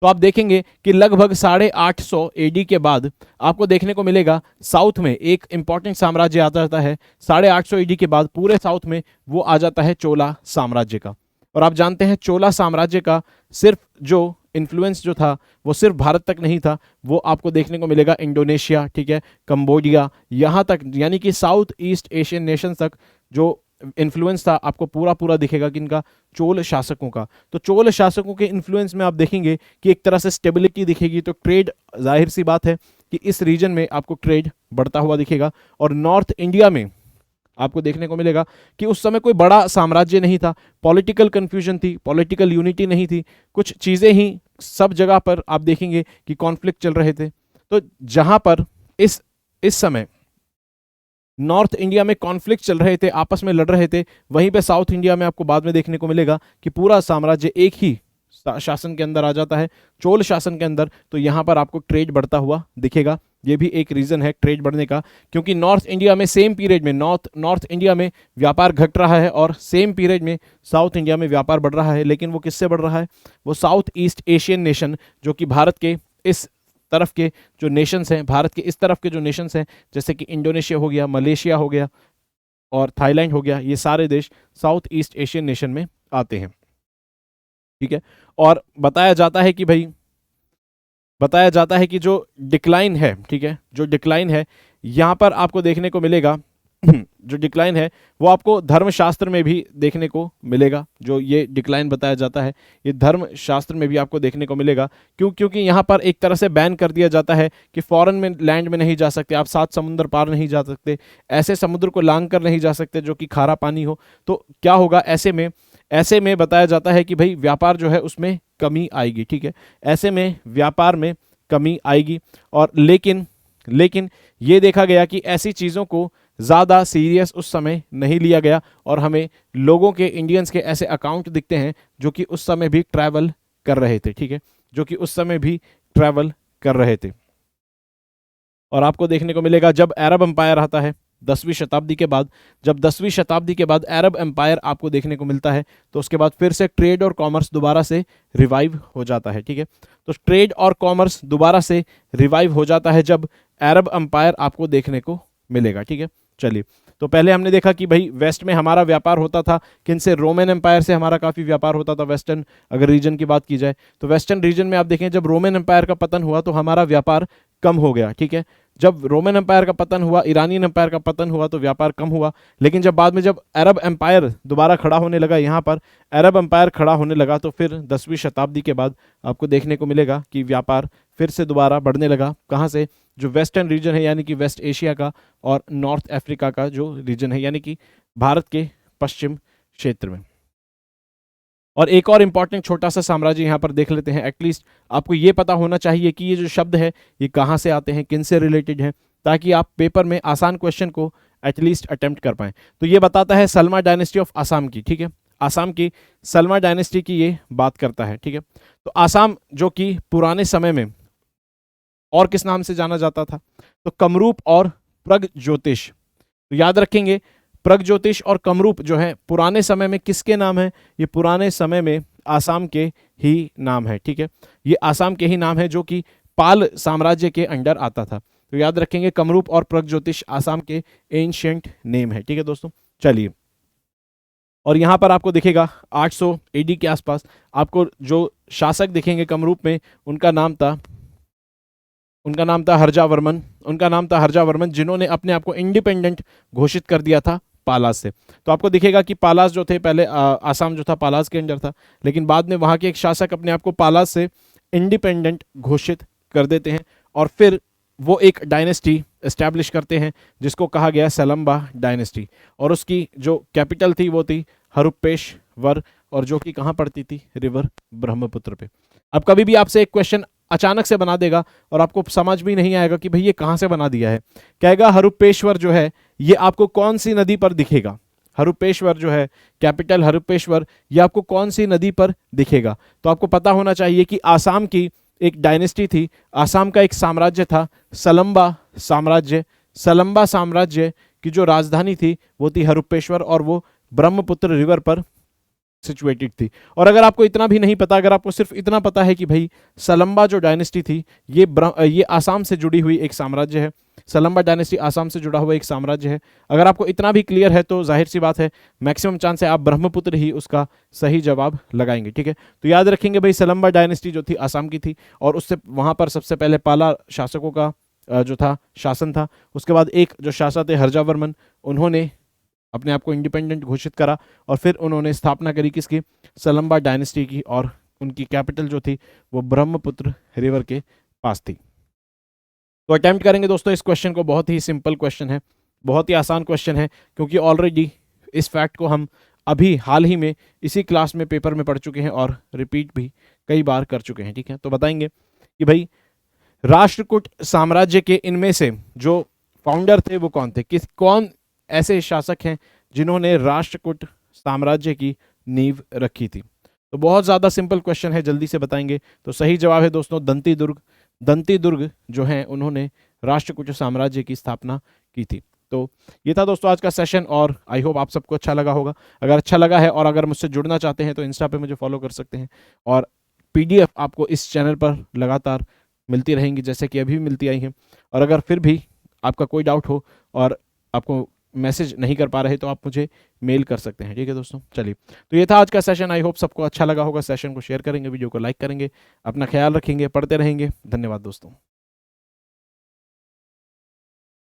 तो आप देखेंगे कि लगभग 850 एडी के बाद आपको देखने को मिलेगा साउथ में एक इंपॉर्टेंट साम्राज्य आता जाता है। 850 एडी के बाद पूरे साउथ में वो आ जाता है चोला साम्राज्य का। और आप जानते हैं चोला साम्राज्य का सिर्फ जो इन्फ्लुएंस जो था वो सिर्फ भारत तक नहीं था, वो आपको देखने को मिलेगा इंडोनेशिया, ठीक है, कंबोडिया, यहाँ तक, यानी कि साउथ ईस्ट एशियन नेशन तक जो इन्फ्लुएंस था आपको पूरा दिखेगा किनका? चोल शासकों का। तो चोल शासकों के इन्फ्लुएंस में आप देखेंगे कि एक तरह से स्टेबिलिटी दिखेगी। तो ट्रेड, जाहिर सी बात है कि इस रीजन में आपको ट्रेड बढ़ता हुआ दिखेगा। और नॉर्थ इंडिया में आपको देखने को मिलेगा कि उस समय कोई बड़ा साम्राज्य नहीं था, पॉलिटिकल कंफ्यूजन थी, पॉलिटिकल यूनिटी नहीं थी, कुछ चीज़ें ही सब जगह पर आप देखेंगे कि कॉन्फ्लिक्ट चल रहे थे। तो जहां पर इस समय नॉर्थ इंडिया में कॉन्फ्लिक्ट चल रहे थे, आपस में लड़ रहे थे, वहीं पे साउथ इंडिया में आपको बाद में देखने को मिलेगा कि पूरा साम्राज्य एक ही शासन के अंदर आ जाता है, चोल शासन के अंदर। तो यहां पर आपको ट्रेड बढ़ता हुआ दिखेगा। ये भी एक रीजन है ट्रेड बढ़ने का, क्योंकि नॉर्थ इंडिया में सेम पीरियड में नॉर्थ इंडिया में व्यापार घट रहा है और सेम पीरियड में साउथ इंडिया में व्यापार बढ़ रहा है। लेकिन वो किससे बढ़ रहा है? वो साउथ ईस्ट एशियन नेशन, जो कि भारत के इस तरफ के जो नेशंस हैं, भारत के इस तरफ के जो नेशंस हैं, जैसे कि इंडोनेशिया हो गया, मलेशिया हो गया और थाईलैंड हो गया, ये सारे देश साउथ ईस्ट एशियन नेशन में आते हैं, ठीक है। और बताया जाता है कि जो डिक्लाइन है, ठीक है, जो डिक्लाइन है यहाँ पर आपको देखने को मिलेगा जो डिक्लाइन है वो आपको धर्मशास्त्र में भी देखने को मिलेगा। जो ये डिक्लाइन बताया जाता है ये धर्मशास्त्र में भी आपको देखने को मिलेगा। क्योंकि यहाँ पर एक तरह से बैन कर दिया जाता है कि फॉरेन में लैंड में नहीं जा सकते, आप 7 समुद्र पार नहीं जा सकते, ऐसे समुद्र को लांग कर नहीं जा सकते जो कि खारा पानी हो। तो क्या होगा? ऐसे में बताया जाता है कि भाई व्यापार जो है उसमें कमी आएगी, ठीक है, ऐसे में व्यापार में कमी आएगी। और लेकिन ये देखा गया कि ऐसी चीज़ों को ज़्यादा सीरियस उस समय नहीं लिया गया और हमें लोगों के, इंडियंस के ऐसे अकाउंट दिखते हैं जो कि उस समय भी ट्रैवल कर रहे थे, ठीक है, जो कि उस समय भी ट्रैवल कर रहे थे। और आपको देखने को मिलेगा जब अरब एम्पायर आता है 10वीं शताब्दी के बाद, जब 10वीं शताब्दी के बाद अरब एम्पायर आपको देखने को मिलता है, तो उसके बाद फिर से ट्रेड और कॉमर्स दोबारा से रिवाइव हो जाता है, ठीक है। तो ट्रेड और कॉमर्स दोबारा से रिवाइव हो जाता है जब अरब एम्पायर आपको देखने को मिलेगा, ठीक है। चलिए, तो पहले हमने देखा कि भाई वेस्ट में हमारा व्यापार होता था किनसे, रोमन एम्पायर से हमारा काफ़ी व्यापार होता था। वेस्टर्न अगर रीजन की बात की जाए तो वेस्टर्न रीजन में आप देखें जब रोमन एम्पायर का पतन हुआ तो हमारा व्यापार कम हो गया, ठीक है। जब रोमन एम्पायर का पतन हुआ, ईरानियन एम्पायर का पतन हुआ तो व्यापार कम हुआ। लेकिन जब बाद में जब अरब एम्पायर दोबारा खड़ा होने लगा, यहाँ पर अरब एम्पायर खड़ा होने लगा, तो फिर 10वीं शताब्दी के बाद आपको देखने को मिलेगा कि व्यापार फिर से दोबारा बढ़ने लगा। कहाँ से? जो वेस्टर्न रीजन है यानी कि वेस्ट एशिया का और नॉर्थ अफ्रीका का जो रीजन है यानी कि भारत के पश्चिम क्षेत्र में। और एक और इंपॉर्टेंट छोटा सा साम्राज्य यहाँ पर देख लेते हैं। एटलीस्ट आपको ये पता होना चाहिए कि ये जो शब्द है ये कहाँ से आते हैं, किन से रिलेटेड हैं, ताकि आप पेपर में आसान क्वेश्चन को एटलीस्ट अटेम्प्ट कर पाएं। तो ये बताता है सलमा डायनेस्टी ऑफ आसाम की, ठीक है, आसाम की सलमा डायनेस्टी की ये बात करता है, ठीक है। तो आसाम जो कि पुराने समय में और किस नाम से जाना जाता था, तो कमरूप और प्रगज्योतिष। तो याद रखेंगे प्रगज्योतिष और कमरूप जो है पुराने समय में किसके नाम है? ये पुराने समय में आसाम के ही नाम है, ठीक है। ये आसाम के ही नाम है जो कि पाल साम्राज्य के अंडर आता था। तो याद रखेंगे कमरूप और प्रगज्योतिष आसाम के एंशिएंट नेम है, ठीक है दोस्तों। चलिए, और यहाँ पर आपको दिखेगा 800 एडी के आसपास आपको जो शासक दिखेंगे कमरूप में, उनका नाम था हर्जावर्मन। उनका नाम था हर्जावर्मन, जिन्होंने अपने आप को इंडिपेंडेंट घोषित कर दिया था पालास से। तो आपको दिखेगा कि पालास जो थे पहले आसाम जो था पालास के अंडर था, लेकिन बाद में वहाँ के एक शासक अपने आप को पालास से इंडिपेंडेंट घोषित कर देते हैं और फिर वो एक डायनेस्टी एस्टैब्लिश करते हैं जिसको कहा गया सलम्बा डायनेस्टी। और उसकी जो कैपिटल थी वो थी हरुपेश्वर, और जो कि कहाँ पड़ती थी? रिवर ब्रह्मपुत्र पे। अब कभी भी आपसे एक क्वेश्चन अचानक से बना देगा और आपको समझ भी नहीं आएगा कि भाई ये कहाँ से बना दिया है, कहेगा हरुपेश्वर जो है ये आपको कौन सी नदी पर दिखेगा? हरुपेश्वर जो है कैपिटल हरुपेश्वर, ये आपको कौन सी नदी पर दिखेगा? तो आपको पता होना चाहिए कि आसाम की एक डायनेस्टी थी, आसाम का एक साम्राज्य था सलम्बा साम्राज्य। सलम्बा साम्राज्य की जो राजधानी थी वो थी हरुपेश्वर और वो ब्रह्मपुत्र रिवर पर सिचुएटेड थी। और अगर आपको इतना भी नहीं पता, अगर आपको सिर्फ इतना पता है कि भाई सलम्बा जो डायनेस्टी थी ये आसाम से जुड़ी हुई एक साम्राज्य है, सलम्बा डायनेस्टी आसाम से जुड़ा हुआ एक साम्राज्य है, अगर आपको इतना भी क्लियर है तो जाहिर सी बात है मैक्सिमम चांस है आप ब्रह्मपुत्र ही उसका सही जवाब लगाएंगे, ठीक है। तो याद रखेंगे भाई सलम्बा डायनेस्टी जो थी आसाम की थी और उससे वहां पर सबसे पहले पाला शासकों का जो था शासन था। उसके बाद एक जो शासक थे हर्जावर्मन, उन्होंने अपने आप को इंडिपेंडेंट घोषित करा और फिर उन्होंने स्थापना करी किसकी? सलम्बा डायनेस्टी की, और उनकी कैपिटल जो थी वो ब्रह्मपुत्र रिवर के पास थी। तो अटेम्प्ट करेंगे दोस्तों इस क्वेश्चन को, बहुत ही सिंपल क्वेश्चन है, बहुत ही आसान क्वेश्चन है, क्योंकि ऑलरेडी इस फैक्ट को हम अभी हाल ही में इसी क्लास में पेपर में पढ़ चुके हैं और रिपीट भी कई बार कर चुके हैं, ठीक है। तो बताएंगे कि भाई राष्ट्रकूट साम्राज्य के इनमें से जो फाउंडर थे वो कौन थे? कौन ऐसे शासक हैं जिन्होंने राष्ट्रकूट साम्राज्य की नींव रखी थी? तो बहुत ज़्यादा सिंपल क्वेश्चन है, जल्दी से बताएंगे। तो सही जवाब है दोस्तों दंतीदुर्ग। दंतीदुर्ग जो हैं उन्होंने राष्ट्रकूट साम्राज्य की स्थापना की थी। तो ये था दोस्तों आज का सेशन और आई होप आप सबको अच्छा लगा होगा। अगर अच्छा लगा है और अगर मुझसे जुड़ना चाहते हैं तो इंस्टा पे मुझे फॉलो कर सकते हैं और PDF आपको इस चैनल पर लगातार मिलती रहेंगी जैसे कि अभी मिलती आई हैं। और अगर फिर भी आपका कोई डाउट हो और आपको मैसेज नहीं कर पा रहे तो आप मुझे मेल कर सकते हैं, ठीक है दोस्तों। चलिए, तो ये था आज का सेशन। आई होप सबको अच्छा लगा होगा। सेशन को शेयर करेंगे, वीडियो को लाइक करेंगे, अपना ख्याल रखेंगे, पढ़ते रहेंगे। धन्यवाद दोस्तों।